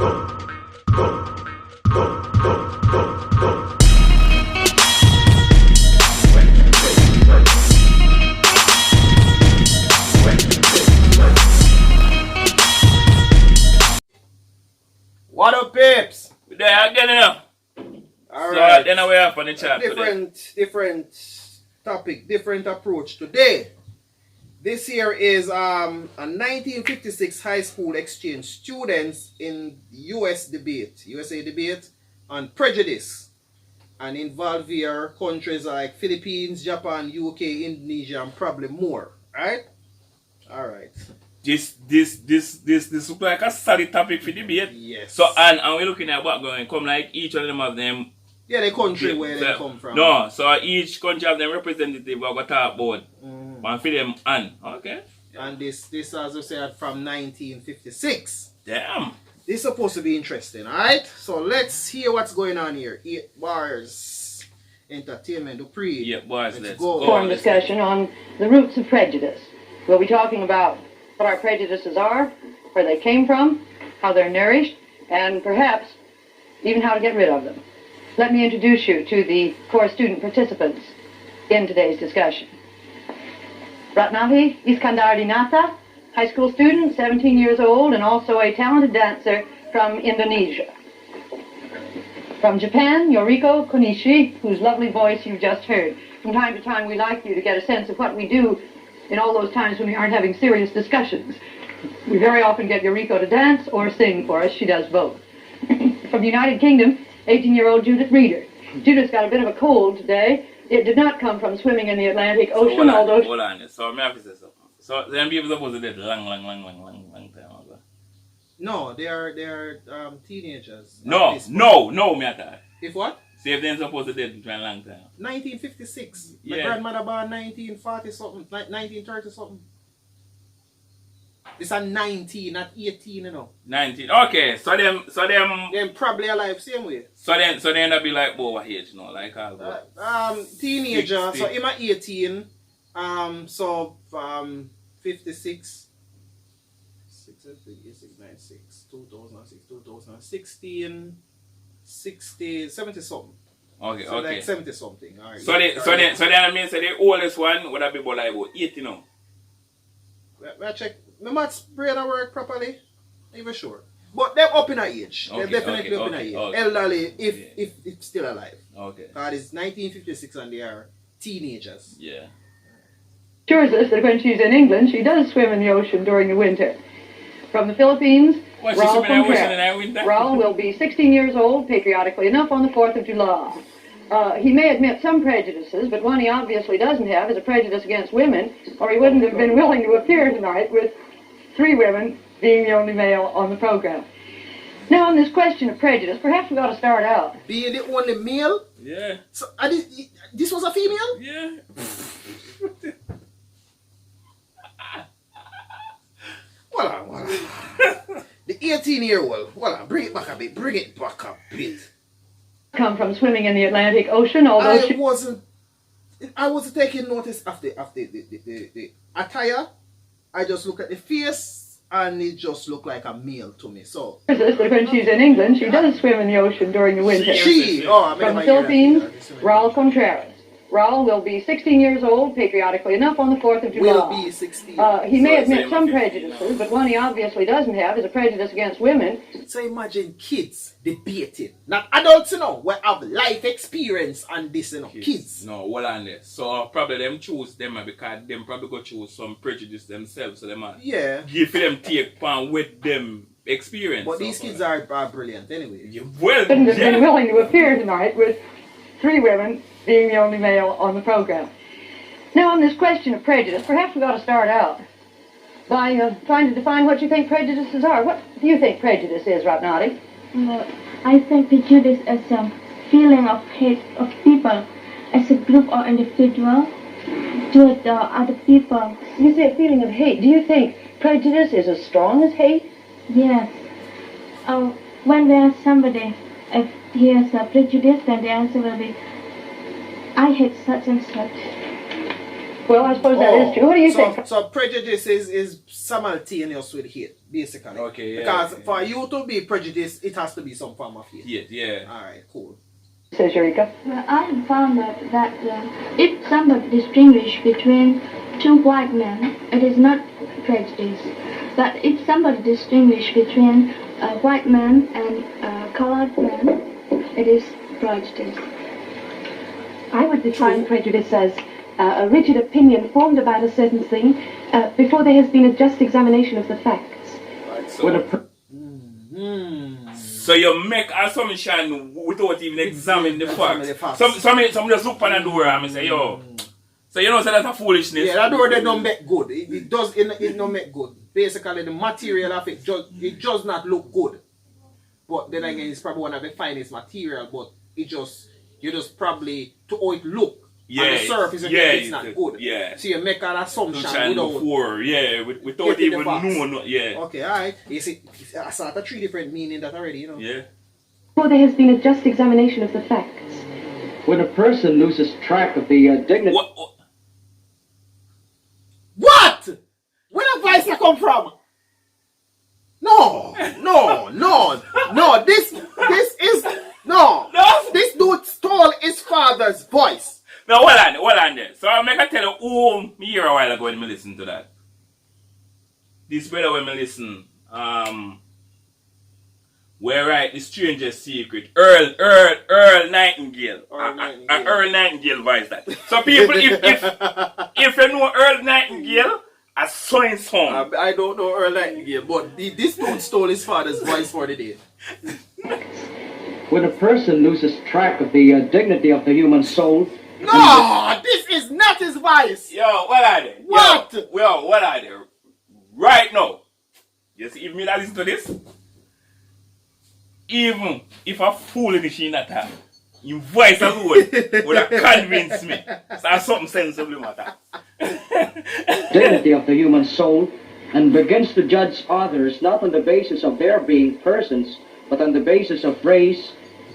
What up, peeps? We there again now. Alright. So then we have on the chat different topic, different approach today. This here is a 1956 high school exchange students in USA debate on prejudice, and involve here countries like Philippines, Japan, UK, Indonesia, and probably more. Right? Alright. This look like a solid topic for debate. Yes. So and we're looking at what going come like each of them have them. Yeah, the country where they come from. No, so each country have them representative what we talk about. And for them and okay. And this as I said from 1956. Damn. This is supposed to be interesting, alright? So let's hear what's going on here. 8 bars, entertainment, Dupree. Yeah, boys, let's go. Forum discussion on the roots of prejudice. We'll be talking about what our prejudices are, where they came from, how they're nourished, and perhaps even how to get rid of them. Let me introduce you to the core student participants in today's discussion. Ratnavi Iskandardinata, high school student, 17 years old, and also a talented dancer from Indonesia. From Japan, Yoriko Konishi, whose lovely voice you've just heard. From time to time, we like you to get a sense of what we do in all those times when we aren't having serious discussions. We very often get Yoriko to dance or sing for us. She does both. From the United Kingdom, 18-year-old Judith Reeder. Judith's got a bit of a cold today. It did not come from swimming in the Atlantic Ocean, although... Hold on. So I have to say something. So them people supposed to did long time ago. No, they are teenagers. No, me at that. If what? See if they're supposed to did for a long time. 1956. Yeah. My grandmother born 1940 something, 1930 something. It's a 19, not 18, you know. 19. Okay, so them Them probably alive same way. So then that be like over age, you know, like teenager. 60. So him at 18. So 56. 696, 2006, 2016, 60, 70 something. Okay, so okay. Like 70 something. All right. So then I mean, so the oldest one would have been about like 80 now. I check. My maths brain work properly. Not even sure. But they're up in a age. They're definitely up in a age. Elderly, if it's still alive. Okay. Because it's 1956 and they are teenagers. Yeah. Assures us that when she's in England, she does swim in the ocean during the winter. From the Philippines, Raul Contreras. Raul will be 16 years old, patriotically enough, on the 4th of July. He may admit some prejudices, but one he obviously doesn't have is a prejudice against women, or he wouldn't have been willing to appear tonight with 3 women being the only male on the program. Now, on this question of prejudice, perhaps we ought to start out. Being the only male? Yeah. So, this was a female? Yeah. Well, the 18-year-old, bring it back a bit. Come from swimming in the Atlantic Ocean, although I wasn't taking notice of the attire. I just look at the face and it just looked like a male to me. So when she's in England, she does swim in the ocean during the winter. From the Philippines, Raul Contreras. Raul will be 16 years old, patriotically enough, on the 4th of July. Will be 16. He may admit some prejudices, but one he obviously doesn't have is a prejudice against women. So imagine kids debating. Not adults, you know, we have life experience and this, you know, kids. No, well on there. So probably them choose them because them probably go choose some prejudice themselves. So them give them take pan with them experience. But these kids are brilliant anyway. Yeah, well, couldn't have been willing to appear tonight with 3 women being the only male on the program. Now, on this question of prejudice, perhaps we ought to start out by trying to define what you think prejudices are. What do you think prejudice is, Ratnati? I think prejudice is a feeling of hate of people as a group or individual toward other people. You say a feeling of hate. Do you think prejudice is as strong as hate? Yes. When we ask somebody if he has a prejudice, then the answer will be, I hate such and such. Well, I suppose that is true. What do you think? So prejudice is simultaneous with hate, basically. Okay, yeah. Because for you to be prejudiced, it has to be some form of hate. Yeah. Alright, cool. Says Eureka. Well, I have found out that if somebody distinguishes between two white men, it is not prejudice. That if somebody distinguishes between a white man and a colored man, it is prejudice. I would define prejudice as a rigid opinion formed about a certain thing before there has been a just examination of the facts. Right, so you make assumption without even examining the facts. Some just look on the door and say, yo. So you know, so that's a foolishness. Yeah, that door they don't make good. It don't make good. Basically, the material of it does not look good. But then again, it's probably one of the finest material. But you just probably to how it look. Yeah, on the surface, it's not good. Yeah. So you make an assumption without even knowing. Yeah. Okay, alright. You see, I saw the 3 different meanings that already, you know. Yeah. Before there has been a just examination of the facts. When a person loses track of the dignity. What? Where the voice that come from? No. This is no. This dude stole his father's voice. Now, hold on there. So I'm going to tell you who me hear a while ago when I listen to that. This brother when I listen, where right, The Stranger's Secret, Earl Nightingale. Earl Nightingale voice that. So people, if you know Earl Nightingale, a sewing song. I don't know Earl Nightingale, but this dude stole his father's voice for the day. When a person loses track of the dignity of the human soul. No, this is not his voice. Yo, what are they? What? Yo, what are they? Right now. You see, if me that listen to this, even if a fool in the machine that time, your voice alone would have convinced me. So something sensible matter. Dignity of the human soul, and begins to judge others not on the basis of their being persons, but on the basis of race,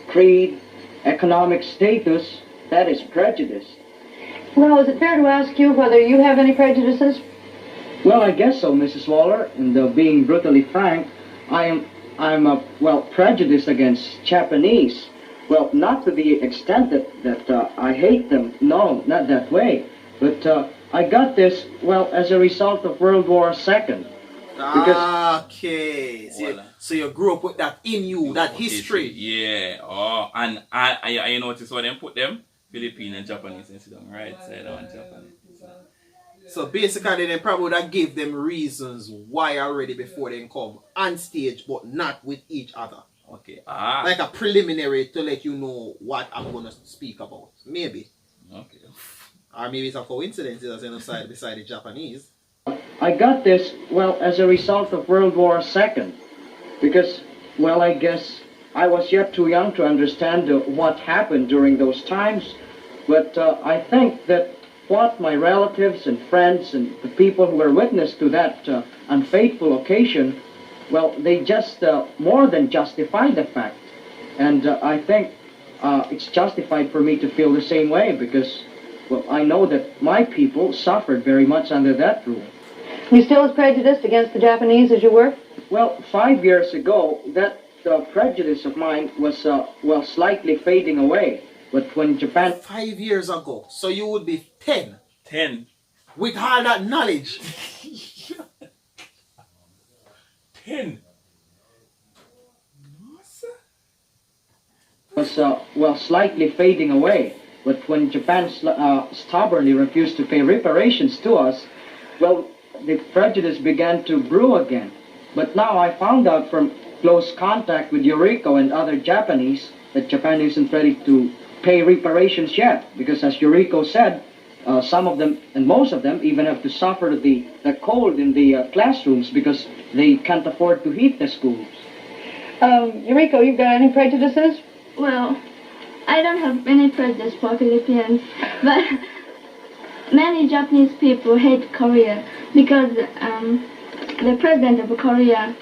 creed, economic status. That is prejudice. Well, is it fair to ask you whether you have any prejudices? Well, I guess so, Mrs. Waller. And being brutally frank, I'm prejudiced against Japanese. Well, not to the extent that I hate them. No, not that way. But I got this, as a result of World War II. Okay. So you grew up with that in you, that history. Yeah. Oh, and I notice what them put them? Philippine and Japanese and sit on right side on Japanese. So basically they probably would have gave them reasons why already before they come on stage, but not with each other. Okay. Like a preliminary to let you know what I'm going to speak about. Maybe. Okay. Or maybe it's a coincidence as an aside beside the Japanese. I got this, as a result of World War II. Because, I guess I was yet too young to understand what happened during those times. But I think that what my relatives and friends and the people who were witness to that unfaithful occasion, they just more than justify the fact. And I think it's justified for me to feel the same way because, I know that my people suffered very much under that rule. You still as prejudiced against the Japanese as you were? 5 years ago, that prejudice of mine was, slightly fading away. But when Japan... 5 years ago, so you would be 10. 10. With all that knowledge. 10. Was, slightly fading away. But when Japan stubbornly refused to pay reparations to us, the prejudice began to brew again. But now I found out from close contact with Yuriko and other Japanese that Japan isn't ready to pay reparations yet. Because as Yuriko said, some of them, and most of them, even have to suffer the cold in the classrooms because they can't afford to heat the schools. Yuriko, you've got any prejudices? Well, I don't have any prejudice for Philippines, but many Japanese people hate Korea because the president of Korea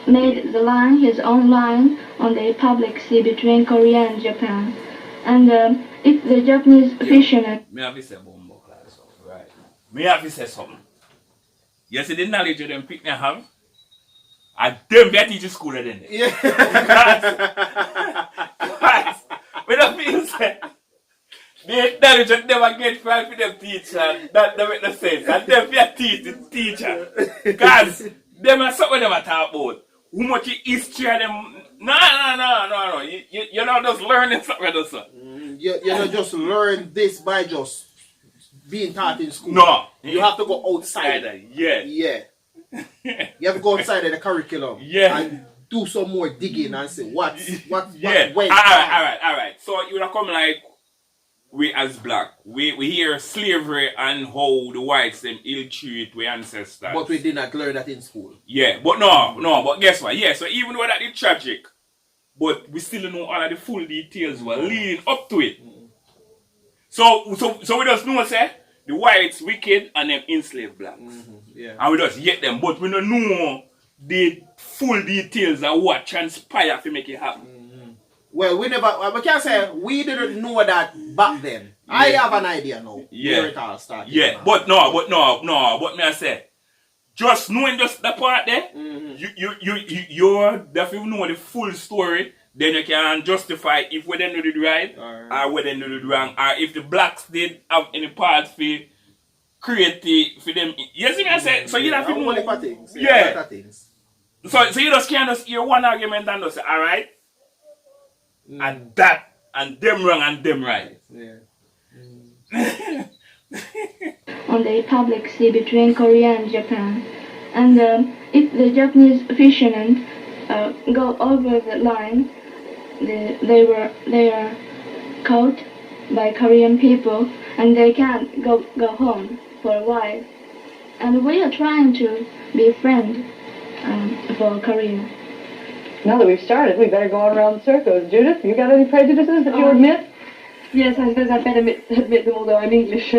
made his own line on the public sea between Korea and Japan. And if the Japanese fishermen... Me have this a bombo class, right? me have to say something. You see the knowledge of them people have, and them they teach in school then. Yeah. Guys, we don't feel say the knowledge that never get from them teacher, that make no sense. And them they teach the teacher. Guys, them are something them talk about. How much history of them. No. You're not just learning something else. You don't just learn this by just being taught in school. No. You have to go outside. Yeah. Yeah. You have to go outside of the curriculum. Yeah. And do some more digging and see what Yeah. went All on. right. So you would come like we as black. We hear slavery and how the whites them ill treat we ancestors. But we did not learn that in school. Yeah, but no, but guess what? Yeah, so even though that is tragic, but we still don't know all of the full details were leading up to it. So we just know say the whites wicked and them enslaved blacks. Yeah. And we just hate them, but we don't know the full details of what transpired to make it happen. Well, we can't say we didn't know that back then. Yeah. I have an idea now. Yeah. Where it all started. Yeah, but me I say, just knowing just the part there, you're definitely know the full story, then you can justify if we didn't do it right, or we didn't do it wrong, or if the blacks did have any part for create for them. You see me I say, so you have to know. Things. Yeah. Things. So you just can't just hear one argument and just say, alright, and that, and them wrong and them right. Yeah. On the public sea between Korea and Japan. And if the Japanese fishermen go over the line, they are caught by Korean people and they can't go home for a while. And we are trying to be a friend for Korea. Now that we've started, we better go on around circles. Judith, you got any prejudices that you admit? Yes, I suppose I'd better admit them, although I'm English.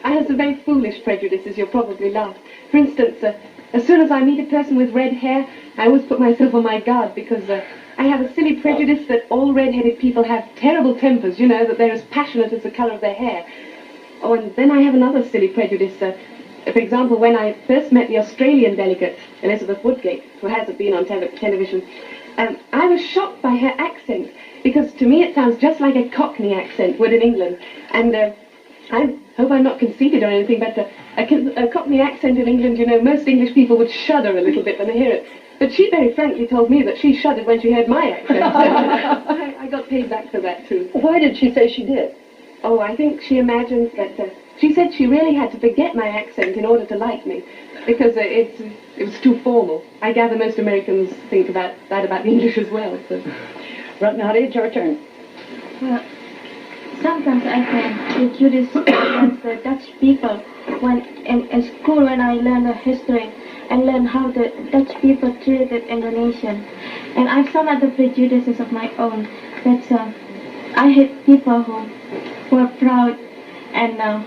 I have some very foolish prejudices you'll probably laugh. For instance, as soon as I meet a person with red hair, I always put myself on my guard because I have a silly prejudice that all red-headed people have terrible tempers, you know, that they're as passionate as the colour of their hair. Oh, and then I have another silly prejudice. For example, when I first met the Australian delegate, Elizabeth Woodgate, who hasn't been on television, I was shocked by her accent, because to me it sounds just like a Cockney accent would in England. And I hope I'm not conceited or anything, but a Cockney accent in England, you know, most English people would shudder a little bit when they hear it. But she very frankly told me that she shuddered when she heard my accent. I got paid back for that too. Why did she say she did? Oh, I think she imagines that... she said she really had to forget my accent in order to like me, because it was too formal. I gather most Americans think about that about the English as well. So. Right, now, it's your turn. Well, sometimes I can prejudice against the Dutch people when in school when I learn the history and learn how the Dutch people treated Indonesians. And I have some other prejudices of my own. That's I hate people who are proud and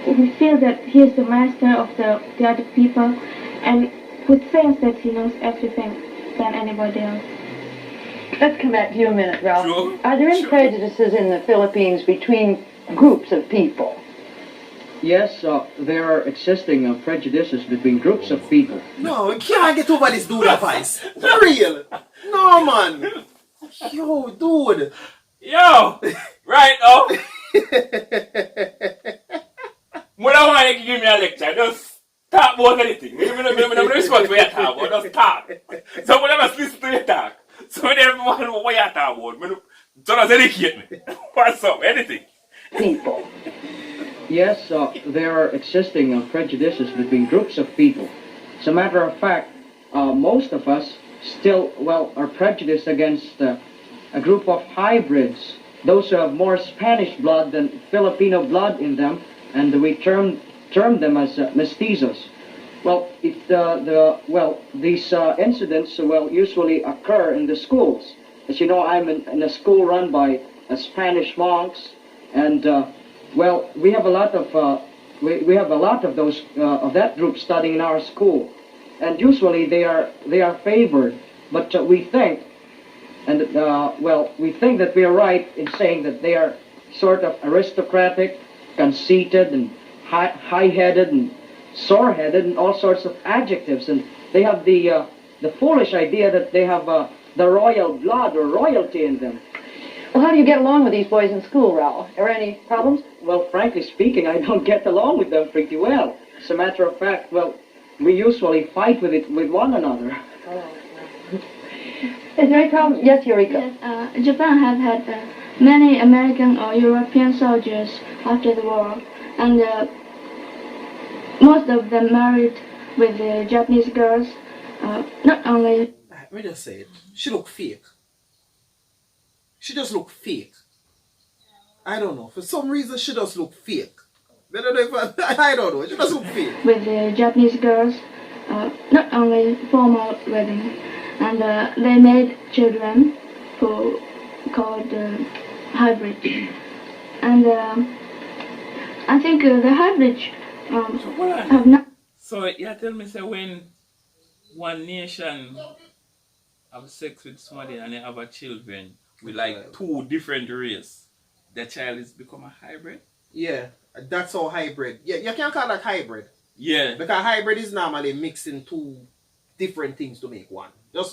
who feel that he is the master of the other people and who thinks that he knows everything than anybody else. Let's come back to you a minute, Ralph. Sure. Are there any prejudices in the Philippines between groups of people? Yes, there are existing prejudices between groups of people. No, we can't get over this dude advice. For real. No, man. Yo, dude. Yo, right now. When I want you to give me a lecture, just talk about anything. I don't respond to what you talk about, just talk. So when I must listen to you talk. So when everyone know what you talk about, so just educate me. What's up, anything. People. Yes, there are existing prejudices between groups of people. As a matter of fact, most of us still, are prejudiced against a group of hybrids, those who have more Spanish blood than Filipino blood in them, and we term them as mestizos. Well, these incidents usually occur in the schools. As you know, I'm in a school run by Spanish monks, and we have a lot of we have a lot of those of that group studying in our school, and usually they are favored. But we think, and we think that we are right in saying that they are sort of aristocratic, conceited, and high-headed and sore-headed and all sorts of adjectives, and they have the foolish idea that they have the royal blood or royalty in them. Well, how do you get along with these boys in school, Raoul? Are there any problems? Well, frankly speaking, I don't get along with them pretty well. As a matter of fact, well, we usually fight with one another. Oh. Is there any problem? Yes, Eureka. Yes, Japan have had many American or European soldiers after the war, and most of them married with Japanese girls. Not only. Let me just say it. She look fake. She just look fake. I don't know. For some reason, she just look fake. I don't know if I don't know. She just look fake. With Japanese girls, not only formal wedding, and they made children who called hybrid. And I think the hybrid have not. So you tell me, say, when one nation have sex with somebody and they have a children with like two different races, the child is become a hybrid? Yeah, that's how hybrid. Yeah, you can't call that hybrid. Yeah. Because hybrid is normally mixing two different things to make one. I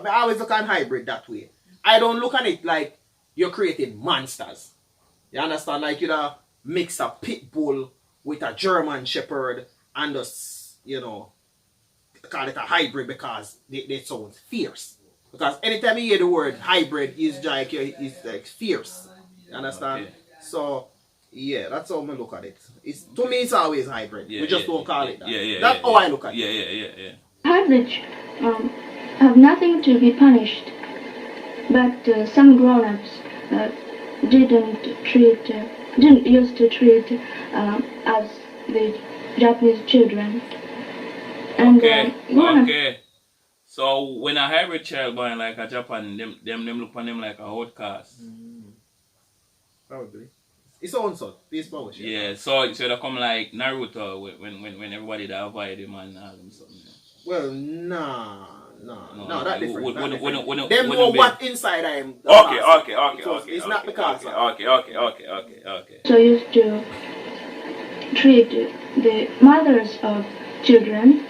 always look at hybrid that way. I don't look at it like you're creating monsters. You understand? Like you know, mix a pit bull with a German shepherd and just, you know, call it a hybrid because they sound fierce. Because anytime you hear the word hybrid, it's like fierce. You understand? Okay. So yeah, that's how I look at it. It's to me, it's always hybrid. We just don't call it that. That's how I look at it. Yeah. Hybrids have nothing to be punished, but some grown-ups didn't used to treat as the Japanese children. And okay. So when a hybrid child born like a Japan, them look on them like a outcast. Probably. It's own son. Peace power. Yeah. So they come like Naruto when everybody that avoid him and all them something. Well, no, that different. Them know what inside I am. Okay. It's not because. Okay. So used to treat the mothers of children.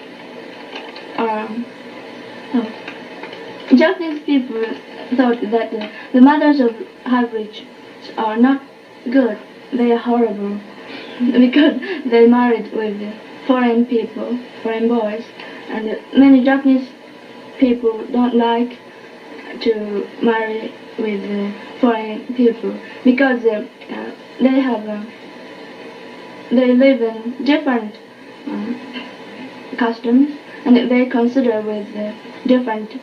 Japanese people thought that the mothers of hybrids are not good. They are horrible because they married with foreign people, foreign boys, and many Japanese people don't like to marry with foreign people because they live in different customs and they consider with different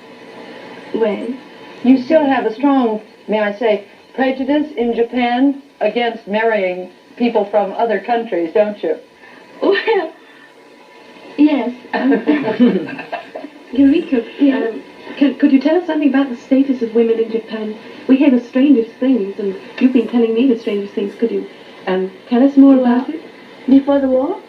way. You still have a strong, may I say, prejudice in Japan against marrying people from other countries, don't you? Well, yes. Eureka, could you tell us something about the status of women in Japan? We hear the strangest things, and you've been telling me the strangest things. Could you tell us more about it? Before the war?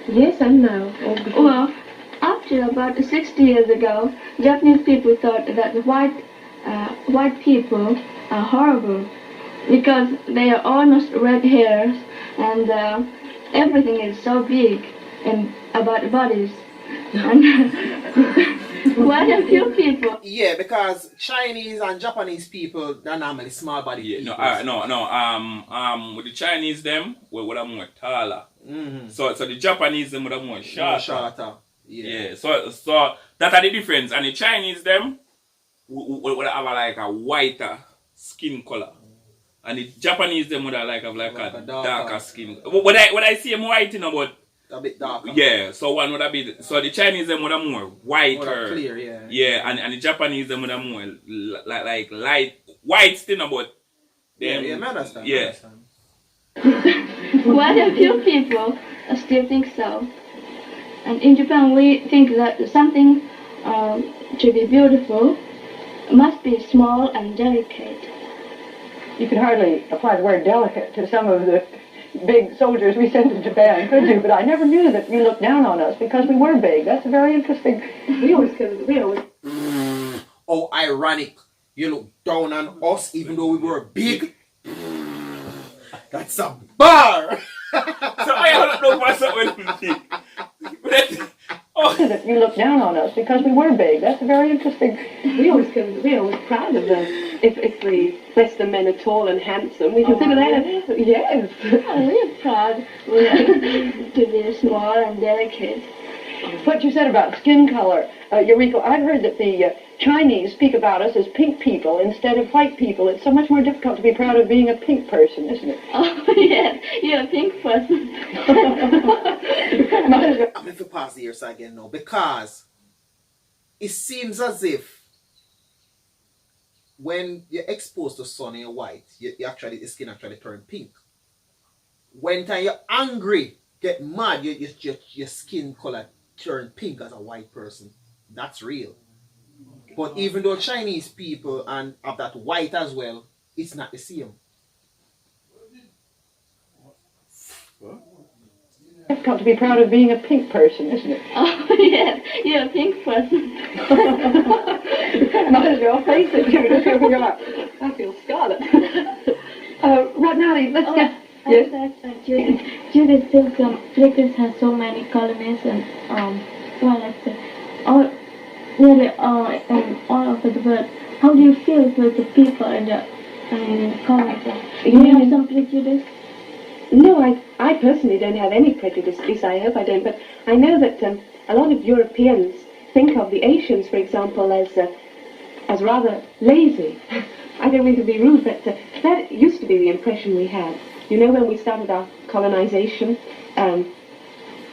Yes, and now. Well, up to about 60 years ago, Japanese people thought that the white people are horrible because they are almost red hairs and everything is so big about the bodies. And quite a few people. Yeah, because Chinese and Japanese people, they're normally small body people. With the Chinese them, we would have more taller. Mm-hmm. So the Japanese them would have more shorter. Yeah. So that are the difference. And the Chinese them would have like a whiter skin color. And the Japanese them would have like a darker skin. What I see them white in about a bit darker. Yeah, so one would have been so the Chinese them would have more whiter. More clear, yeah. Yeah, and the Japanese them would have more like light white still about them. Yeah, I understand. Yeah. Quite a few people still think so. And in Japan we think that something to be beautiful must be small and delicate. You could hardly apply the word delicate to some of the big soldiers we sent to Japan, could you? But I never knew that you looked down on us because we were big. That's very interesting. We always. Oh, ironic. You look down on us even though we were big. That's a bar. So I don't know what's up with me. Oh, That you look down on us because we were big. That's very interesting. We're always proud of them. If the Western men are tall and handsome, we consider that. Yes. We're proud to be small and delicate. What you said about skin color, Eureka, I've heard that the Chinese speak about us as pink people instead of white people. It's so much more difficult to be proud of being a pink person, isn't it? Oh, yes, you're a pink person. I'm going to pass the ears again now because it seems as if when you're exposed to sun and you're white, the skin actually turn pink. When time you're angry, get mad, your skin color turn pink as a white person. That's real. But even though Chinese people and have that white as well, it's not the same. Difficult to be proud of being a pink person, isn't it? Oh, yes, you're a pink person. Might as well face it, Judith. Here we are. I feel scarlet. Right now, let's get... Yes? Judith says Prejudice has so many colonies and, nearly all over the world. How do you feel with the people in the colonies? Do you have some prejudice? No, I personally don't have any prejudice, at least I hope I don't, but I know that a lot of Europeans think of the Asians, for example, as rather lazy. I don't mean to be rude, but that used to be the impression we had. You know, when we started our colonization,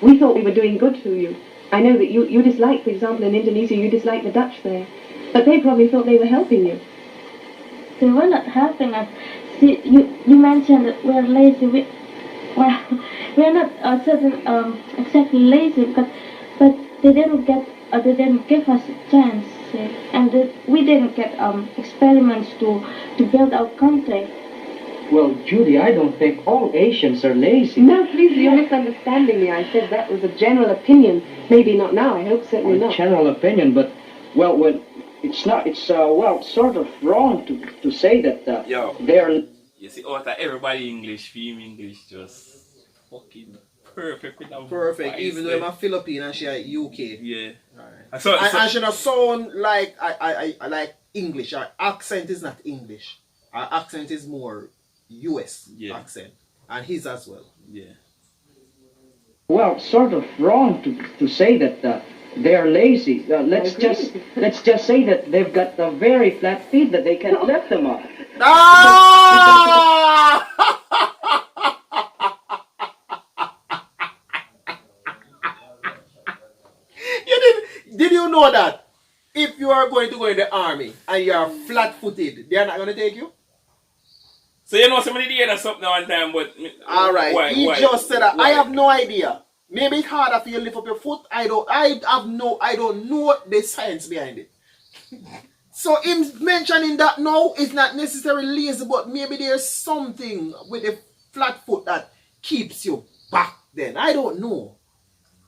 we thought we were doing good to you. I know that you dislike, for example, in Indonesia, you dislike the Dutch there, but they probably thought they were helping you. They were not helping us. See, you mentioned that we're lazy. We're not exactly lazy, but they didn't give us a chance, and we didn't get experiments to build our country. Well, Judy, I don't think all Asians are lazy. No, please, you're misunderstanding me. I said that was a general opinion. Maybe not now, I hope certainly not. General opinion, but, well, when it's not, it's, sort of wrong to say that they're... You see, everybody English, film English, just fucking perfect. Perfect, even though I'm a Philippine and she's UK. Yeah. Alright. And she not sound like I like English. Her accent is not English. Her accent is more US accent. And his as well. Yeah. Well, sort of wrong to say that they're lazy. Let's just say that they've got very flat feet that they can lift them up. Ah! Did you know that if you are going to go in the army and you are flat-footed, they are not going to take you? So you know somebody did something one time, but alright, he just said that. Why? I have no idea. Maybe it's harder for you to lift up your foot. I don't know the science behind it. So him mentioning that now is not necessarily lazy, but maybe there's something with the flat foot that keeps you back then. I don't know.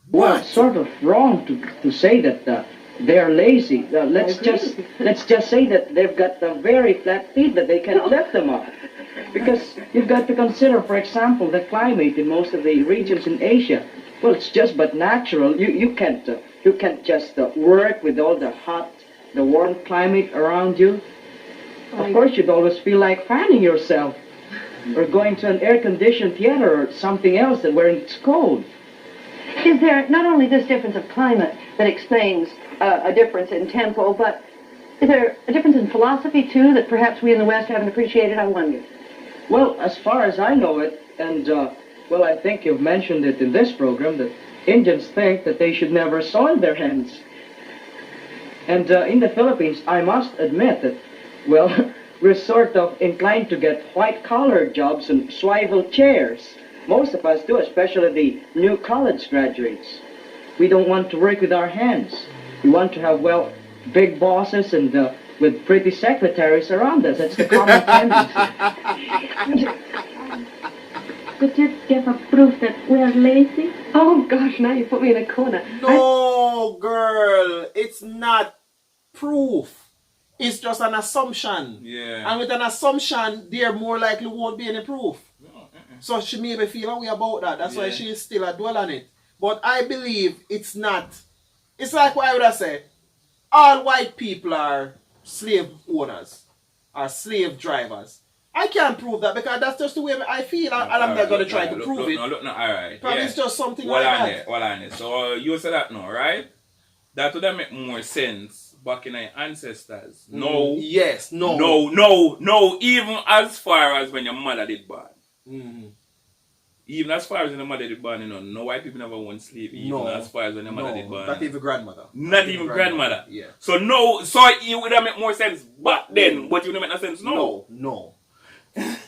Well, it's sort of wrong to say that they're lazy. Let's just say that they've got very flat feet that they can lift them up. Because you've got to consider, for example, the climate in most of the regions in Asia. Well, it's just but natural. You can't just work with all the warm climate around you. Of course, you'd always feel like fanning yourself, or going to an air-conditioned theater or something else where it's cold. Is there not only this difference of climate that explains a difference in tempo, but is there a difference in philosophy, too, that perhaps we in the West haven't appreciated, I wonder? Well, as far as I know it, and, well, I think you've mentioned it in this program, that Indians think that they should never soil their hands. And in the Philippines, I must admit that, well, we're sort of inclined to get white-collar jobs and swivel chairs. Most of us do, especially the new college graduates. We don't want to work with our hands. We want to have, well, big bosses and with pretty secretaries around us. That's the common tendency. Could you give a proof that we are lazy? Oh gosh, now you put me in a corner. No, girl, it's not proof. It's just an assumption. Yeah. And with an assumption, there more likely won't be any proof. So she maybe feel a way about that. That's why she is still a dwell on it. But I believe it's not. It's like what I would have said. All white people are slave owners, are slave drivers. I can't prove that because that's just the way I feel, and I'm not going to try to prove it. All right. Probably it's just something like that. Well on it. So you said that now, right? That would have make more sense back in our ancestors. No. Yes, no. No. Even as far as when your mother did born. Mm-hmm. Even as far as when your mother did born, no white people never owned slave. Even as far as when your mother did born. Not even grandmother. Not even grandmother. Yeah. So it would have make more sense back then, but it would make no sense now. No.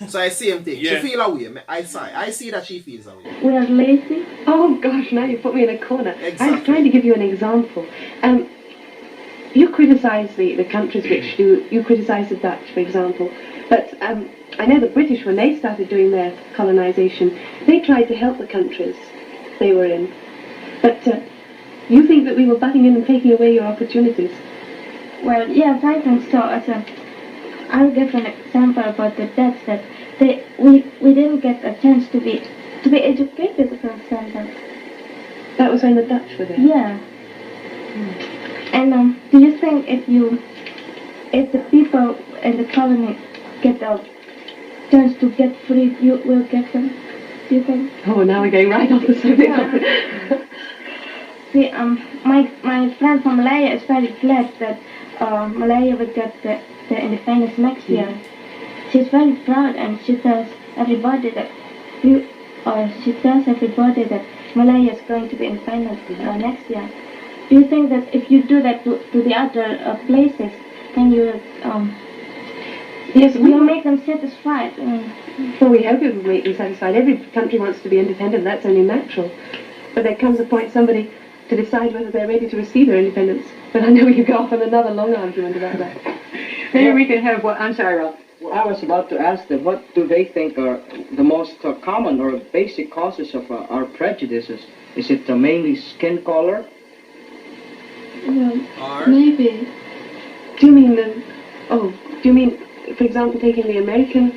So I same thing. Yeah. She feel a way. I see that she feels a way. We are lazy. Oh gosh, now you put me in a corner. Exactly. I was trying to give you an example. You criticise the countries which you criticise the Dutch, for example. But I know the British, when they started doing their colonisation, they tried to help the countries they were in. But you think that we were butting in and taking away your opportunities? Well, yes, I think so. I'll give an example about the Dutch that we didn't get a chance to be educated, for example. That was when the Dutch were there? Yeah. And do you think if the people in the colony get a chance to get free, you will get them? Do you think? Oh, now we're going right off the subject. Yeah. See, my friend from Malaya is very glad that Malaya will get the independence next year. She's very proud, and she tells everybody that Malaya is going to be independent next year. Do you think that if you do that to the other places, then you yes, will make them satisfied? Well, we hope it will make them satisfied. Every country wants to be independent. That's only natural. But there comes a point somebody to decide whether they're ready to receive their independence. But I know we could go off on another long argument about that. Maybe we can have I'm sorry, Rob. I was about to ask them, what do they think are the most common or basic causes of our prejudices? Is it mainly skin color? Well, maybe. Do you mean, for example, taking the American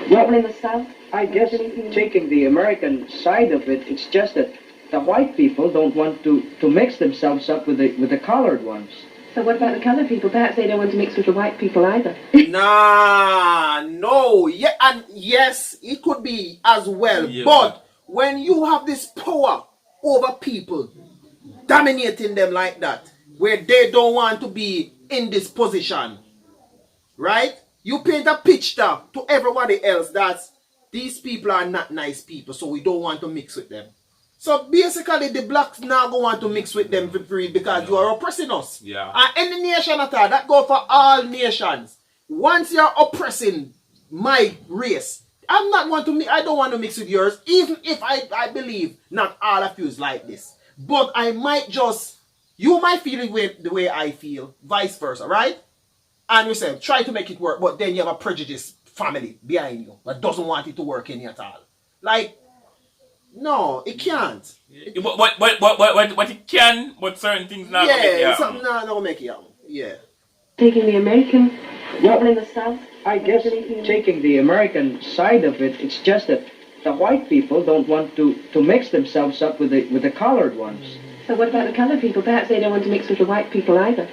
people in the South? I guess taking the American side of it, it's just that the white people don't want to mix themselves up with the colored ones. So what about the colored people? Perhaps they don't want to mix with the white people either. No. Yeah, and yes, it could be as well. Yeah, but when you have this power over people, dominating them like that, where they don't want to be in this position, right? You paint a picture to everybody else that these people are not nice people, so we don't want to mix with them. So basically, the blacks now go want to mix with them for free because you are oppressing us. Yeah. And any nation at all, that go for all nations. Once you're oppressing my race, I don't want to mix with yours, even if I believe not all of you is like this. But you might feel it the way I feel, vice versa, right? And we say, try to make it work, but then you have a prejudiced family behind you that doesn't want it to work any at all. Like, no, it can't. But it can, but certain things not gonna make it happen. Something not gonna make it happen. Yeah. Taking the American people in the South? I guess taking the American side of it, it's just that the white people don't want to mix themselves up with the colored ones. So what about the colored people? Perhaps they don't want to mix with the white people either.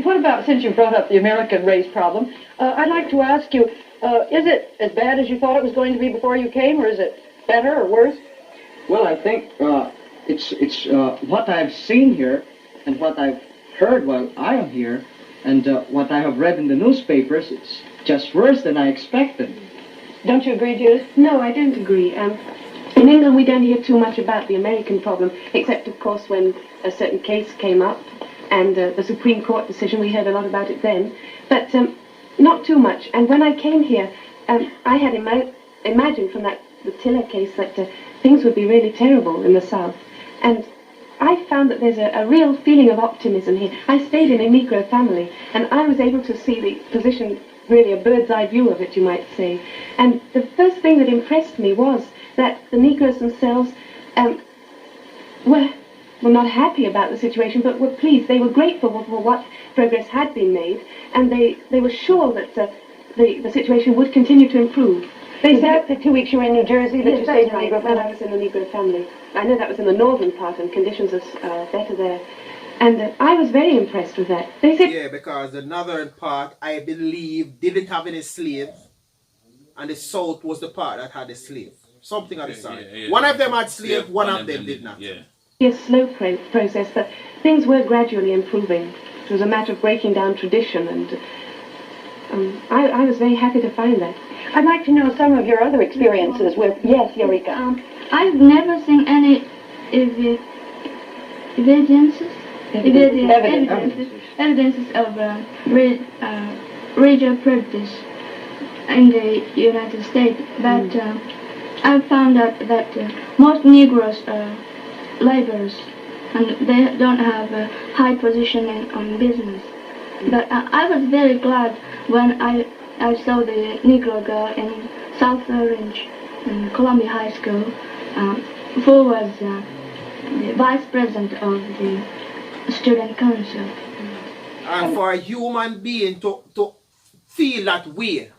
What about, since you brought up the American race problem, I'd like to ask you, is it as bad as you thought it was going to be before you came, or is it better or worse? Well, I think it's what I've seen here and what I've heard while I am here and what I have read in the newspapers, it's just worse than I expected. Don't you agree, Judith? No, I don't agree. In England, we don't hear too much about the American problem, except, of course, when a certain case came up and the Supreme Court decision, we heard a lot about it then. But not too much. And when I came here, I had imagined from the Tiller case that things would be really terrible in the South. And I found that there's a real feeling of optimism here. I stayed in a Negro family, and I was able to see the position, really a bird's eye view of it, you might say. And the first thing that impressed me was that the Negroes themselves were not happy about the situation, but were pleased. They were grateful for what progress had been made, and they were sure that the situation would continue to improve. They said the 2 weeks you were in New Jersey that Yes, you stayed that's in the right, Negro when I family. was in the Negro family. I know that was in the northern part and conditions are better there. And I was very impressed with that. They said... Yeah, because the northern part, I believe, didn't have any slaves, and the south was the part that had a slave. Something of the sort. One of them had slave, one of them did not. Yeah. A slow process, but things were gradually improving. It was a matter of breaking down tradition, and I was very happy to find that. I'd like to know some of your other experiences with, yes, Eureka. I've never seen any evidences of racial prejudice in the United States, but I found out that most Negroes are laborers and they don't have a high position on business. But I was very glad when I saw the Negro girl in South Orange in Columbia High School, who was the vice president of the student council. And for a human being to feel that way,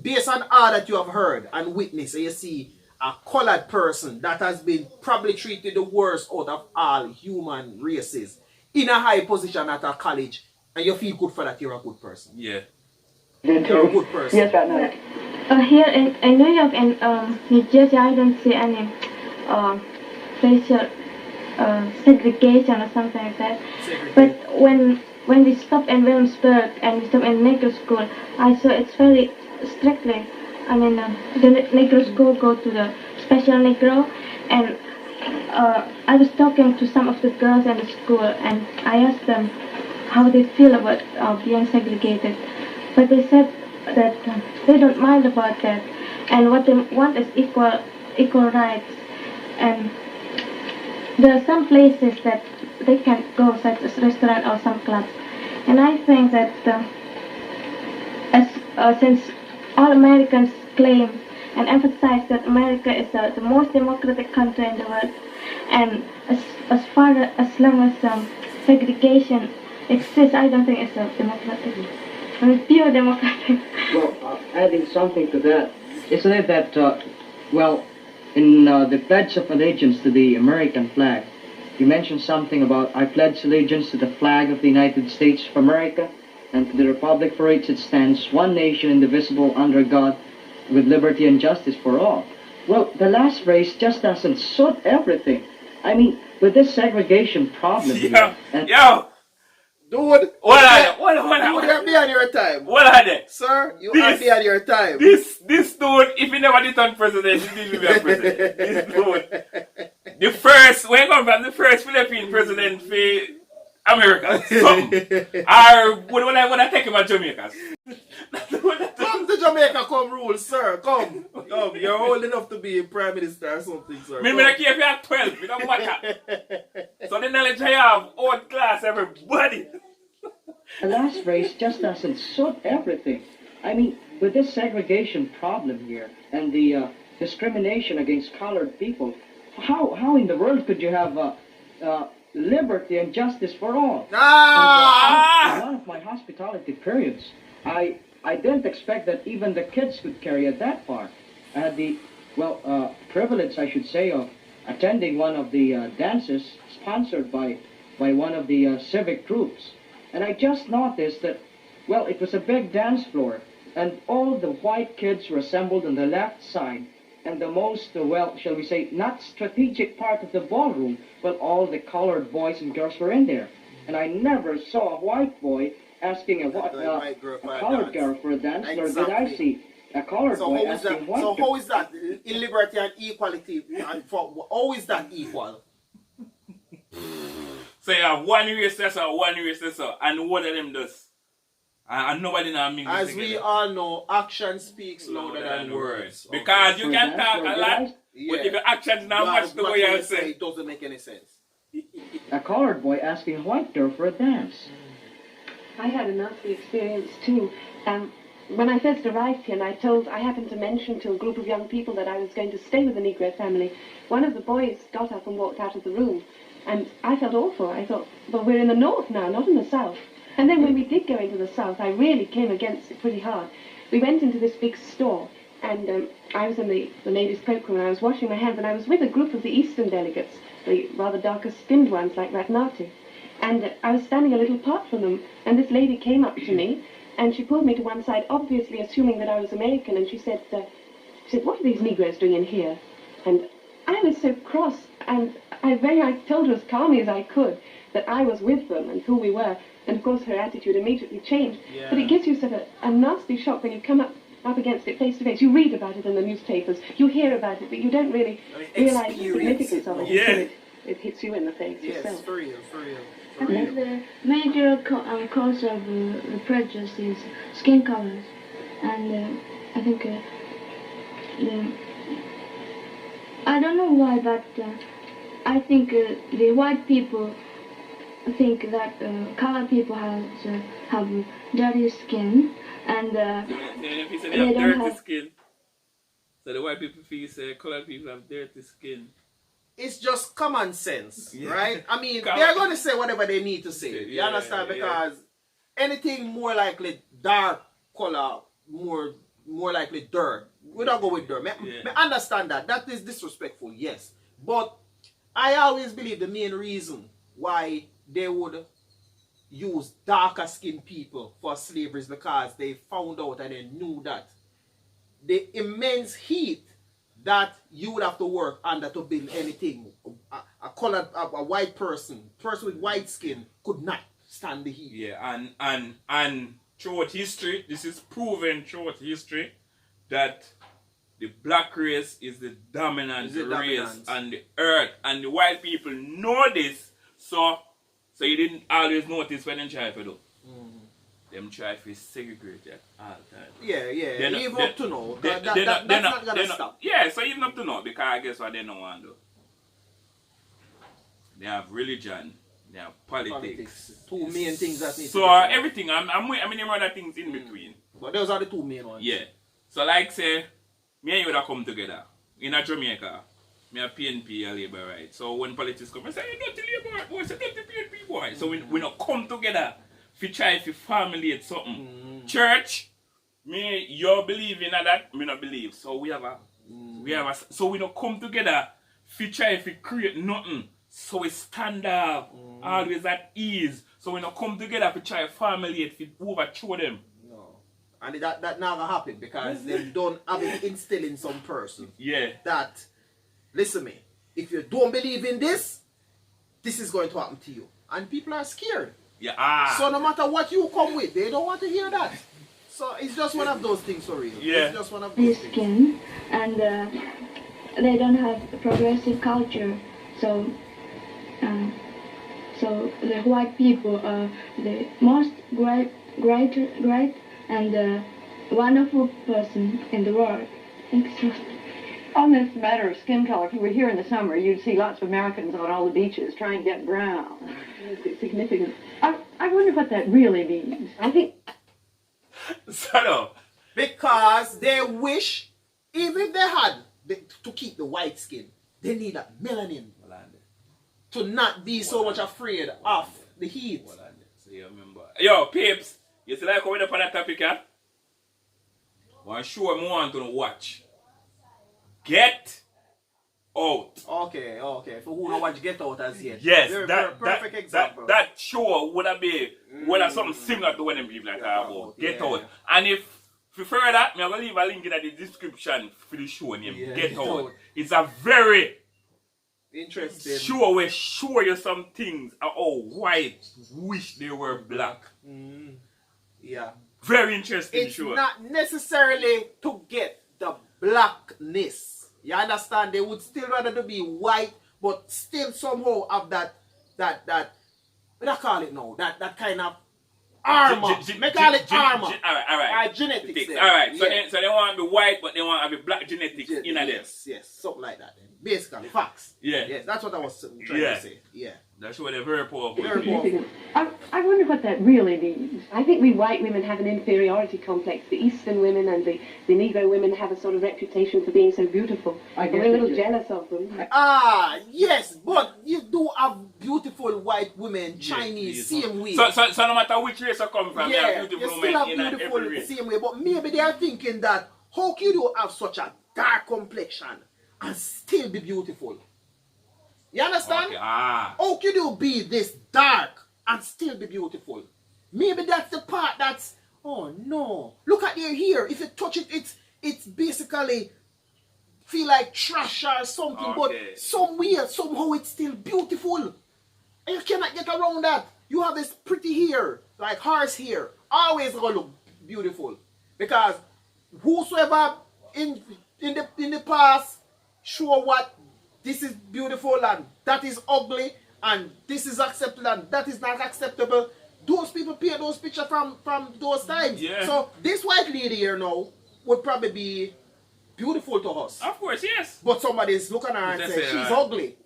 based on all that you have heard and witnessed, and you see a colored person that has been probably treated the worst out of all human races in a high position at a college, and you feel good for that, you're a good person. Yeah. You're a good person. Yes, right now. Here in New York and New Jersey, I don't see any racial segregation or something like that. But when we stopped in Williamsburg and we stopped in Negro school, I saw it's very strictly. I mean, the Negro school go to the special Negro, and I was talking to some of the girls in the school, and I asked them how they feel about being segregated. But they said that they don't mind about that, and what they want is equal rights. And there are some places that they can go, such as restaurant or some clubs. And I think that since all Americans claim and emphasize that America is the most democratic country in the world, and as long as segregation exists, I don't think it's a democratic. I mean, pure democratic. Well, adding something to that, isn't it that, in the Pledge of Allegiance to the American flag, you mentioned something about, I pledge allegiance to the flag of the United States of America and to the republic for which it stands, one nation indivisible under God, with liberty and justice for all. Well, the last phrase just doesn't suit everything. I mean, with this segregation problem here, and Dude, What you are have be on your time. What are they? Sir, you have be on your time. This dude, if he never did turn president, he didn't be a president. This dude. The first Philippine president for America. Something. Or when I take him to Jamaica. Come to Jamaica, come rule, sir. Come. You're old enough to be a prime minister or something, sir. Me don't care if you have 12, it don't matter. So the knowledge I have, old class, everybody. the last phrase just doesn't suit everything. I mean, with this segregation problem here and the discrimination against colored people, how in the world could you have liberty and justice for all? In one of my hospitality periods, I didn't expect that even the kids could carry it that far. I had the, privilege, I should say, of attending one of the dances sponsored by one of the civic groups. And I just noticed that, it was a big dance floor, and all the white kids were assembled on the left side, and the most, shall we say, not strategic part of the ballroom, all the colored boys and girls were in there. And I never saw a white boy asking a colored girl for a dance, nor did I see a colored boy asking a white girl. So how is that in liberty and equality? And how is that equal? So you have one race and one of them does. And nobody now means As together. we all know, action speaks louder than words. Because you can talk a lot, but if your actions not much the way you say. It doesn't make any sense. A colored boy asking a white girl for a dance. I had a nasty experience too. When I first arrived here, and I happened to mention to a group of young people that I was going to stay with the Negro family, one of the boys got up and walked out of the room, and I felt awful. I thought, well, we're in the north now, not in the south. And then when we did go into the south, I really came against it pretty hard. We went into this big store, And I was in the ladies' cloakroom and I was washing my hands, and I was with a group of the Eastern delegates, the rather darker skinned ones like Ratnati. And I was standing a little apart from them, and this lady came up to me, and she pulled me to one side, obviously assuming that I was American, and she said, what are these Negroes doing in here? And I was so cross, and I told her as calmly as I could that I was with them and who we were, and of course her attitude immediately changed. Yeah. But it gives you such a nasty shock when you come up against it face to face. You read about it in the newspapers, you hear about it, but you don't really realize the significance of it until it hits you in the face yourself. Yes, for real, for real. And the major cause of the prejudice is skin colors, and I think I don't know why, but I think the white people think that colored people have dirty skin, and if you say they they have don't dirty have. skin, so the white people feel say colored people have dirty skin. It's just common sense, Yeah. right? I mean, Come they're on. going to say whatever they need to say. You Yeah, understand? yeah. Because anything more likely dark color, more likely dirt. We don't go with dirt. Yeah. I understand that. That is disrespectful, yes. But I always believe the main reason why they would use darker skinned people for slavery is because they found out and they knew that the immense heat that you would have to work under to build anything, a white person with white skin could not stand the heat. Yeah, and throughout history, this is proven throughout history that the black race is the dominant race on the earth, and the white people know this, so you didn't always notice when they try to do. Them try to segregate at all time. Yeah, even up to now. That's not going to stop. Yeah, so even up to now, because I guess what they don't want to do. They have religion, they have politics. Two main things that need to So be everything, I mean, there are other things in between. But those are the two main ones. Yeah. So like say, me and you would have come together in a Jamaica. Me a PNP, a Labour, right? So when politics come, I say, you don't Labour, boy, say, don't the PNP, boy. So we not come together to try to formulate something. Church, me, you believe in that, me not believe. So we so we don't come together to try to create nothing. So we stand up, always at ease. So we don't come together to try to formulate, to overthrow them. And that not gonna happen because they don't have it instilled in some person. Yeah. That, listen me, if you don't believe in this is going to happen to you. And people are scared. Yeah. So no matter what you come with, they don't want to hear that. So it's just one of those things for real. Yeah. It's just one of those His things. skin, and they don't have a progressive culture, so the white people are the most great and wonderful person in the world. Thanks so much. On this matter of skin color, if you were here in the summer, you'd see lots of Americans on all the beaches trying to get brown. It's significant. I wonder what that really means. I think So, Because they wish, even if they had to keep the white skin, they need that melanin to not be so much afraid of the heat. so you remember. Yo, peeps, you see like coming up on that topic, huh? One show I want to watch. Get Out. Okay. For who don't watch Get Out as yet. Yes, Very that perfect example. that show would have been something similar to what them people like talk about. Get Out. And if you prefer that, I'm gonna leave a link in the description for the show name. Get Out. It's a very interesting show where show you some things how white wish they were black. Yeah. Very interesting It's show. not necessarily to get the blackness. You understand? They would still rather to be white, but still somehow have that what do I call it now? That kind of armor. May call it armor. Alright. Genetics. there. Alright, so, Yeah. so they want to be white, but they want to have a black genetics in them. Yes, something like that. Then. Basically, facts. Yeah. Yes, that's what I was trying Yeah. to say. Yeah. That's what they're very powerful. Very powerful. I wonder what that really means. I think we white women have an inferiority complex. The Eastern women and the Negro women have a sort of reputation for being so beautiful. I guess We're a little they do. jealous of them. Yes, but you do have beautiful white women, Chinese, yes. same way. So no matter which race you come from, you yeah, have you beautiful still have women in beautiful every race. same way, but maybe they are thinking that How can you have such a dark complexion and still be beautiful? You understand? Okay. How can you be this dark and still be beautiful? Maybe that's the part that's, oh no. Look at your hair. If you touch it, it's basically feel like trash or something, but somewhere, somehow it's still beautiful. And you cannot get around that. You have this pretty hair, like horse hair, always gonna look beautiful. Because whosoever in the past show what this is beautiful and that is ugly and this is acceptable and that is not acceptable, those people paint those pictures from those times. Yeah. So this white lady here now would probably be beautiful to us. Of course, yes. But somebody's looking at her and say she's ugly.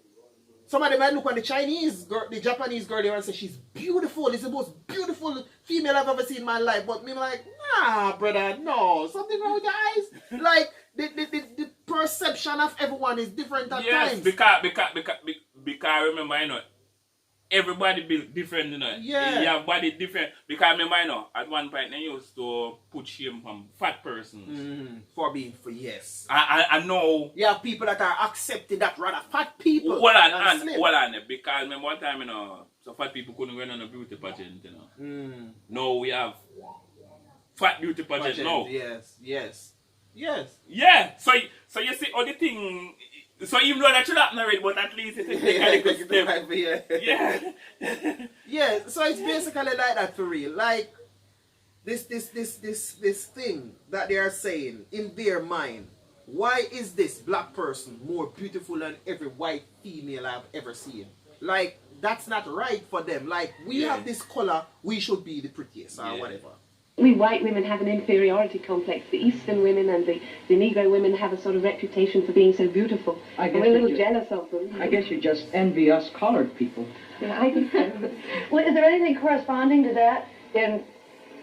Somebody might look at the Chinese girl, the Japanese girl there and say she's beautiful. It's the most beautiful female I've ever seen in my life. But me like, nah, brother, no. Something wrong with your eyes. Like, the perception of everyone is different at times. Because remember, you know, everybody built different, you know. Yeah. You have body different. Because remember, you know, at one point they used to put shame from fat persons. For being for yes. I know. You have people that are accepting that rather fat people. Well, because remember one time, you know, so fat people couldn't run on a beauty pageant, you know. Now we have fat beauty pageant now. Yes. Yeah. So you see all the thing. So even though that should happen already, but at least it's a step. Yeah. Yeah, so it's basically like that for real. Like this thing that they are saying in their mind. Why is this black person more beautiful than every white female I've ever seen? Like, that's not right for them. Like, we have this color, we should be the prettiest or whatever. We white women have an inferiority complex. The Eastern women and the Negro women have a sort of reputation for being so beautiful. And we're a little jealous of them. I guess you just envy us colored people. Yeah, I think so. Well, is there anything corresponding to that in...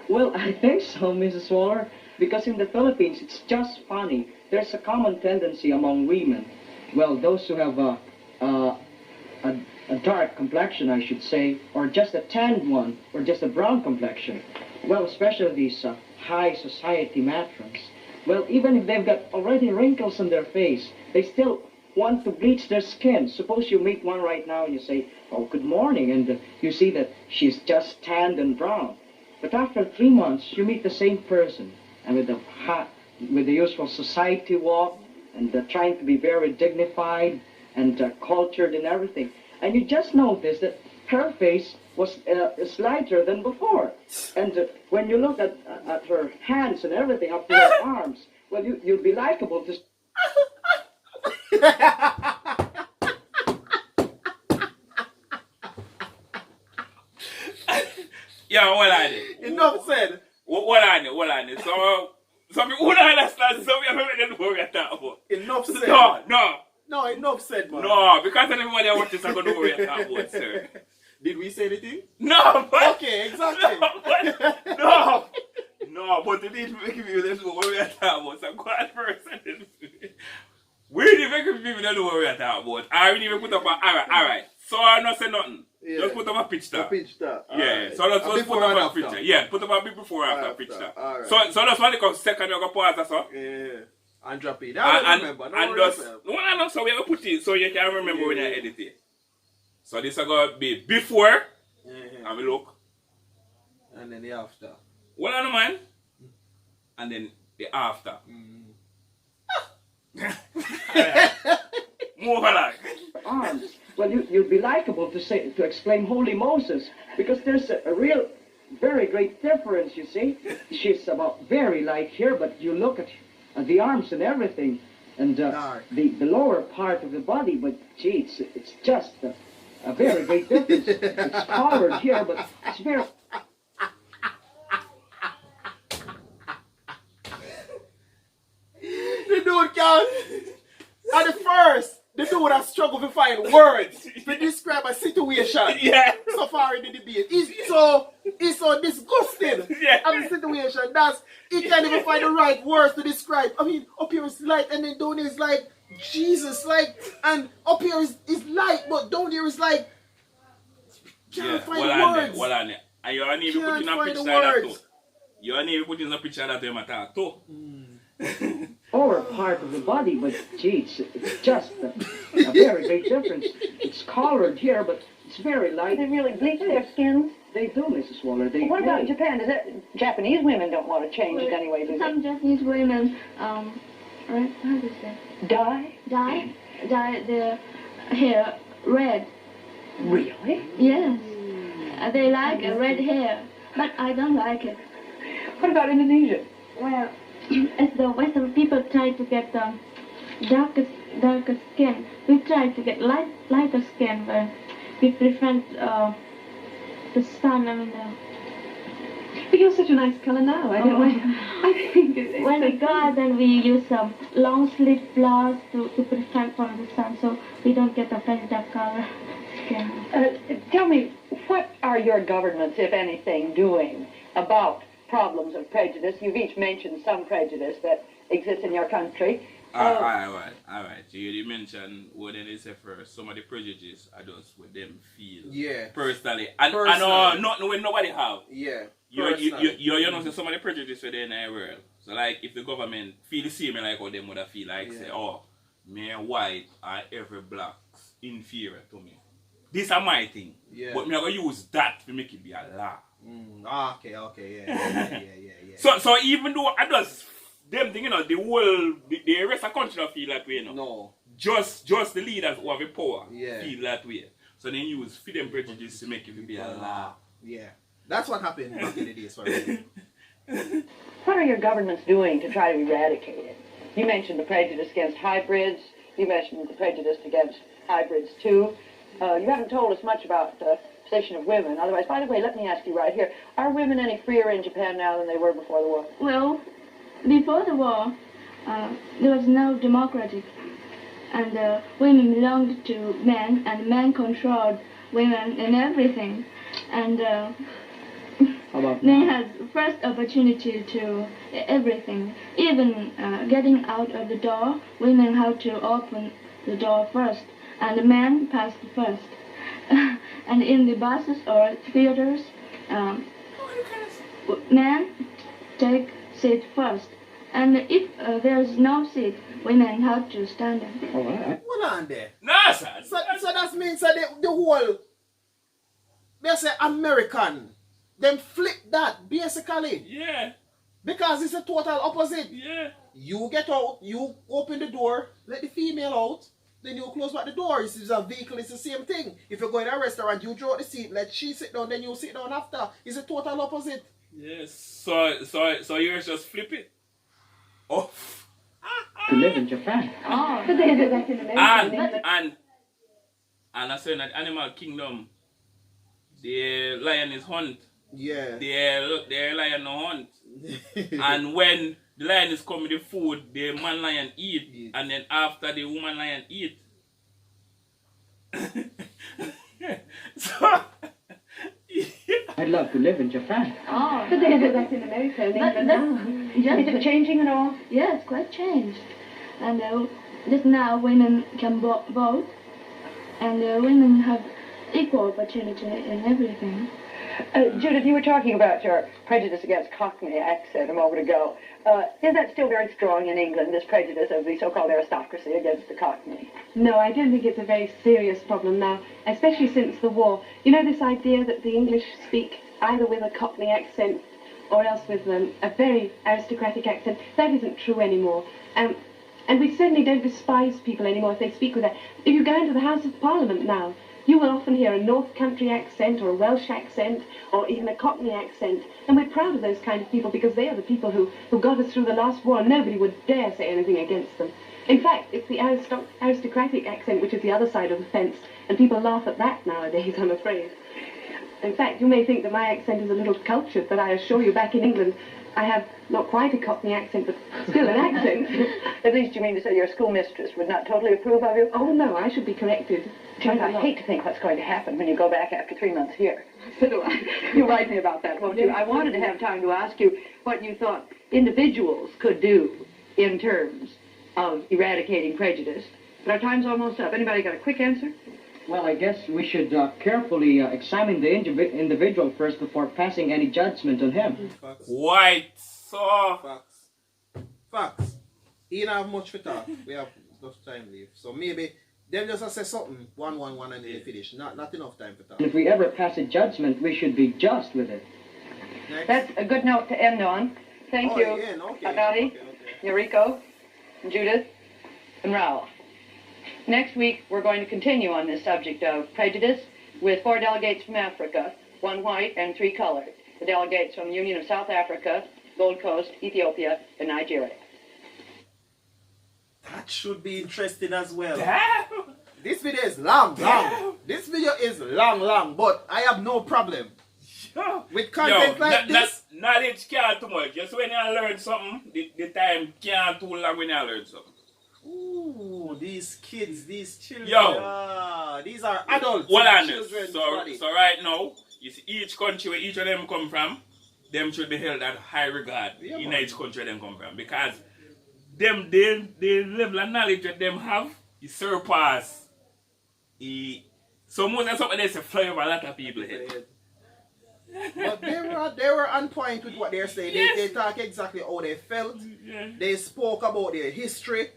Well, I think so, Mrs. Waller, because in the Philippines, it's just funny. There's a common tendency among women. Well, those who have a dark complexion, I should say, or just a tanned one, or just a brown complexion. Well, especially these high society matrons. Well, even if they've got already wrinkles on their face, they still want to bleach their skin. Suppose you meet one right now and you say, oh, good morning, and you see that she's just tanned and brown. But after 3 months, you meet the same person, and with the usual society walk, and trying to be very dignified and cultured and everything. And you just notice that her face was lighter than before. And when you look at her hands and everything up to her arms, well, you'll be likable to... Yeah, what I did. Enough said. What I did. So some people don't understand, some people don't know what we're talking about. Enough said. No, enough said, man. No, because everybody watch this, I don't know what we're talking about, sir. Did we say anything? No, but... Okay, exactly. No, but the need to make people know what we're talking about. So go ahead first. We need to make people know what we're talking about. I really even put up alright. So I'm not saying nothing. Yeah. Just put up a picture. Yeah, right. so let's put up a after. picture. Yeah, put up a before and after picture. Alright. So that's why they come second, you go pause or so. Yeah. And drop it. I don't remember. So we have to put it so you can remember when you edit it. So this is going to be before, and we look. And then the after. Well, on the man. And then the after. Move along. Arms. Well, you'll be likable to exclaim Holy Moses, because there's a real, very great difference, you see. She's about very light here, but you look at the arms and everything, and the lower part of the body, but gee, it's just a very great difference. It's covered here, but it's very... The dude can't... At the first, the dude has struggled to find words to describe a situation. Yeah. So far in the debate. He's so disgusted at the situation. He can't even find the right words to describe. I mean, up here is light, and then down here is like Jesus, like, and up here is light, but down here is like can't find words. And you don't even put in a picture of that too. You don't even put in a picture of that you talk too. or a part of the body, but gee, it's just a very big difference. It's colored here, but it's very light. They really bleach their skins. They do, Mrs. Waller. They What about in do. Japan? Is it Japanese women don't want to change it anyway, do they? Some Japanese women, right, how do you say? Dye? Dye their hair red. Really? Yes. They like red hair, but I don't like it. What about Indonesia? Well, as the Western people try to get darker skin, we try to get lighter skin, where we prevent the sun. I mean, But you're such a nice colour now. I don't know. I think it's when so we go out, then we use some long sleeve blouse to prevent from the sun, so we don't get a very dark color skin. Tell me, what are your governments, if anything, doing about problems of prejudice? You've each mentioned some prejudice that exists in your country. All right. You mentioned what they say first. Some of the prejudice are just what them feel. Yeah. Personally. And I know nothing when nobody have. Yeah. You know some of the prejudice within the world. So like if the government feel the same like how them would have feel like say, oh, me white are every black's inferior to me. This is my thing. Yeah. But me gonna use that to make it be a law. Okay, yeah. So even though I just them thing, you know, the rest of the country don't feel that way, you know. No. Just the leaders who have the power feel that way. So they use freedom prejudice to make it be a law. Yeah. That's what happened back in the days for me. What are your governments doing to try to eradicate it? You mentioned the prejudice against hybrids. You mentioned the prejudice against hybrids, too. You haven't told us much about the position of women. Otherwise, by the way, let me ask you right here, are women any freer in Japan now than they were before the war? Well, before the war, there was no democracy, and women belonged to men, and men controlled women in everything, and men had first opportunity to everything. Even getting out of the door, women had to open the door first, and the men passed first. And in the buses or theaters, men take seat first. And if there's no seat, women have to stand up. What on there? No, sir. So that means that the whole, they say American, them flip that basically. Yeah. Because it's a total opposite. Yeah. You get out, you open the door, let the female out, then you close back the door. If it's a vehicle, it's the same thing. If you go in a restaurant, you draw the seat, let she sit down, then you sit down after. It's a total opposite. Yes. So yours just flip it off. To live in Japan. Oh, But they do that in America. And I say that animal kingdom, the lion is hunt. Yeah. The lion no hunt. And when the lion is coming with the food, the man lion eat. And then after the woman lion eat. So I'd love to live in Japan. oh. But they do that in America and England now. Is it changing at all? Yes, quite changed. And just now women can vote, and women have equal opportunity in everything. Judith, you were talking about your prejudice against Cockney accent a moment ago. Is that still very strong in England, this prejudice of the so-called aristocracy against the Cockney? No, I don't think it's a very serious problem now, especially since the war. You know this idea that the English speak either with a Cockney accent or else with a very aristocratic accent? That isn't true anymore. And we certainly don't despise people anymore if they speak with that. If you go into the House of Parliament now, you will often hear a North Country accent or a Welsh accent or even a Cockney accent. And we're proud of those kind of people because they are the people who got us through the last war, and nobody would dare say anything against them. In fact, it's the aristocratic accent which is the other side of the fence, and people laugh at that nowadays, I'm afraid. In fact, you may think that my accent is a little cultured, but I assure you back in England, I have not quite a Cockney accent, but still an accent. At least you mean to say your schoolmistress would not totally approve of you? Oh, no, I should be corrected. Judith, I hate to think what's going to happen when you go back after 3 months here. So do I. You'll write me about that, won't you? I wanted to have time to ask you what you thought individuals could do in terms of eradicating prejudice. But our time's almost up. Anybody got a quick answer? Well, I guess we should carefully examine the individual first before passing any judgment on him. Quite so. Facts. He don't have much for talk. We have enough time left. So maybe them just say something, one, and then they finish. Not enough time for talk. If we ever pass a judgment, we should be just with it. Next. That's a good note to end on. Thank you, Ian, okay. Agati, Yuriko, Judith, and Raoul. Next week, we're going to continue on this subject of prejudice with 4 delegates from Africa, 1 white and 3 colored. The delegates from the Union of South Africa, Gold Coast, Ethiopia, and Nigeria. That should be interesting as well. Damn. This video is long. This video is long, but I have no problem. With content like this. Knowledge can't too much. Just when you learn something, the time can't too long when you learn something. Ooh, these kids, these children. Yo. These are adults. Well, so right now, you see each country where each of them come from, them should be held at high regard in each country them come from. Because them the level of knowledge that them have is surpass. So most of something they say fly over a lot of people head. But they were on point with what they're saying. Yes. They talk exactly how they felt. Yeah. They spoke about their history.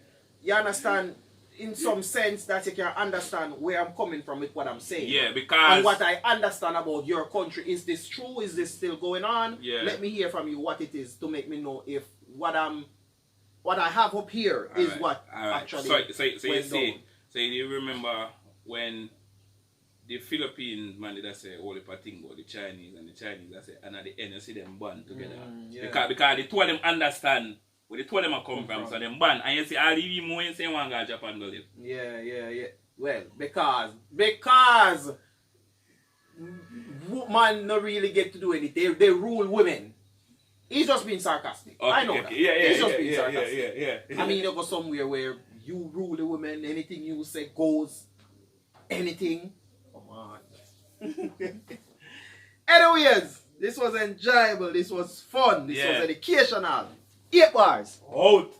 You understand, in some sense, that you can understand where I'm coming from with what I'm saying. Yeah, because... And what I understand about your country. Is this true? Is this still going on? Yeah. Let me hear from you what it is to make me know if what I have up here is what actually So you see, so you remember when the Philippines man did say all the thing about the Chinese and I say and at the end you see them band together. Because the two of them understand where the two of them are come from, so them band and you see all the more you say one guy Japan go live. Yeah. Well, because man not really get to do anything. They rule women. He's just being sarcastic. Okay, I know that. Yeah, He's just being sarcastic. Yeah. I mean, you go somewhere where you rule the women, anything you say goes, anything. Come on. Anyways, this was enjoyable. This was fun. This was educational. 8 bars. Out.